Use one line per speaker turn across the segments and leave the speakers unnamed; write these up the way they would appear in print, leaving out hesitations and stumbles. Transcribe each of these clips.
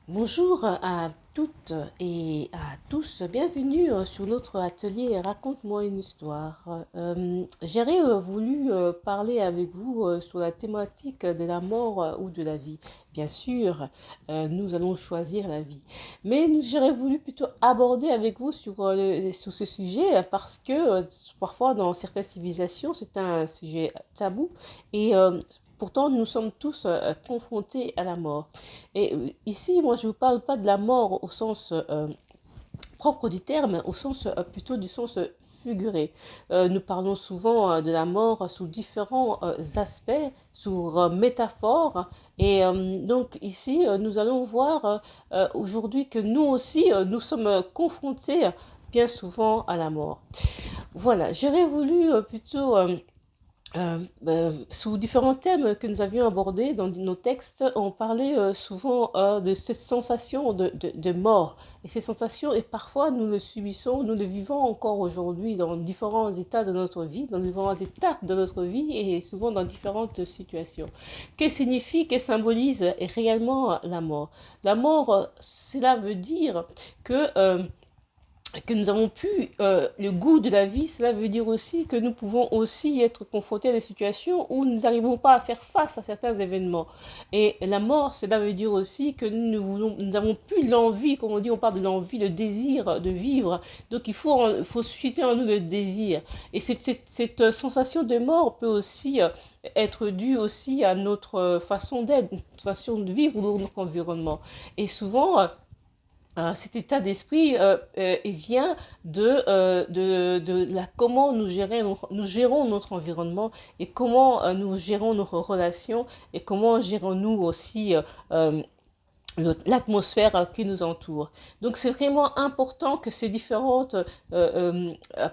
Bonjour à toutes et à tous, bienvenue sur notre atelier Raconte-moi une histoire. J'aurais voulu parler avec vous sur la thématique de la mort ou de la vie. Bien sûr, nous allons choisir la vie. Mais j'aurais voulu plutôt aborder avec vous sur ce sujet parce que parfois dans certaines civilisations, c'est un sujet tabou et pourtant nous sommes tous confrontés à la mort. Et ici, moi, je ne vous parle pas de la mort au sens propre du terme, au sens plutôt du sens figuré. Nous parlons souvent de la mort sous différents aspects, sous métaphores. Et donc ici, nous allons voir aujourd'hui que nous aussi, nous sommes confrontés bien souvent à la mort. Voilà, j'aurais voulu plutôt sous différents thèmes que nous avions abordés dans nos textes, on parlait souvent de cette sensation de mort. Et ces sensations, et parfois nous le subissons, nous le vivons encore aujourd'hui dans différents états de notre vie, dans différentes étapes de notre vie et souvent dans différentes situations. Que signifie, que symbolise réellement la mort? La mort, cela veut dire que nous avons pu le goût de la vie, cela veut dire aussi que nous pouvons aussi être confrontés à des situations où nous n'arrivons pas à faire face à certains événements. Et la mort, cela veut dire aussi que nous n'avons plus l'envie, comme on dit, on parle de l'envie, le désir de vivre. Donc il faut susciter en nous le désir. Et cette sensation de mort peut aussi être due aussi à notre façon d'être, notre façon de vivre ou notre environnement. Et souvent, cet état d'esprit vient de comment nous gérons notre environnement et comment nous gérons nos relations et comment gérons-nous aussi l'atmosphère qui nous entoure. Donc c'est vraiment important que ces différentes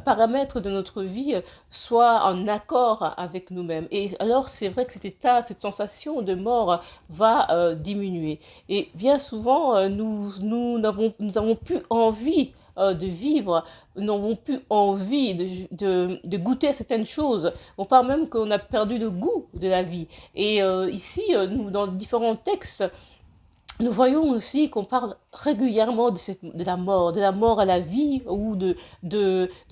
paramètres de notre vie soient en accord avec nous-mêmes. Et alors c'est vrai que cet état, cette sensation de mort va diminuer. Et bien souvent, nous n'avons plus envie de vivre, nous n'avons plus envie de goûter à certaines choses. On parle même qu'on a perdu le goût de la vie. Et ici, nous, dans différents textes, nous voyons aussi qu'on parle régulièrement de la mort à la vie ou de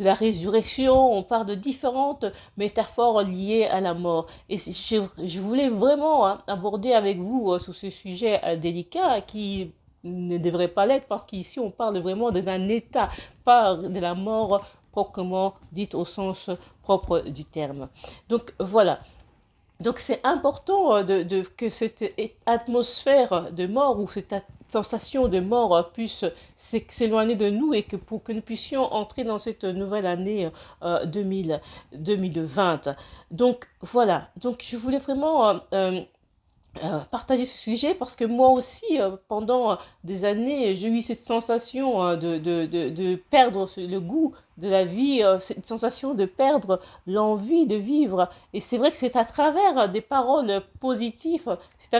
la résurrection. On parle de différentes métaphores liées à la mort. Et je voulais vraiment aborder avec vous sur ce sujet délicat qui ne devrait pas l'être parce qu'ici on parle vraiment d'un état, pas de la mort proprement dite au sens propre du terme. Donc voilà. Donc c'est important que cette atmosphère de mort ou cette sensation de mort puisse s'éloigner de nous et que pour que nous puissions entrer dans cette nouvelle année 2020. Donc voilà, donc je voulais vraiment partager ce sujet parce que moi aussi, pendant des années, j'ai eu cette sensation de perdre le goût de la vie, cette sensation de perdre l'envie de vivre. Et c'est vrai que c'est à travers des paroles positives, c'est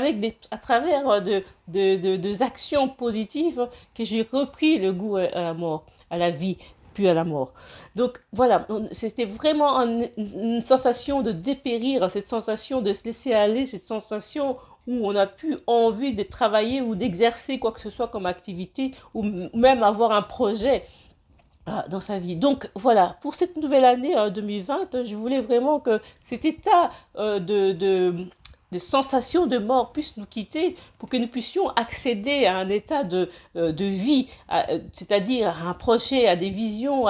à travers des actions positives que j'ai repris le goût à la mort, à la vie puis à la mort. Donc voilà, c'était vraiment une sensation de dépérir, cette sensation de se laisser aller, cette sensation où on n'a plus envie de travailler ou d'exercer quoi que ce soit comme activité ou même avoir un projet dans sa vie. Donc voilà, pour cette nouvelle année 2020, je voulais vraiment que cet état de sensation de mort puisse nous quitter pour que nous puissions accéder à un état de vie, c'est-à-dire à un projet, à des visions,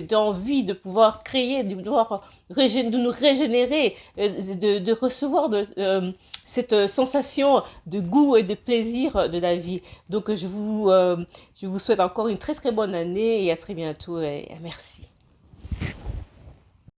d'envie de pouvoir créer, de nous régénérer, de recevoir cette sensation de goût et de plaisir de la vie. Donc je vous souhaite encore une très très bonne année et à très bientôt et merci.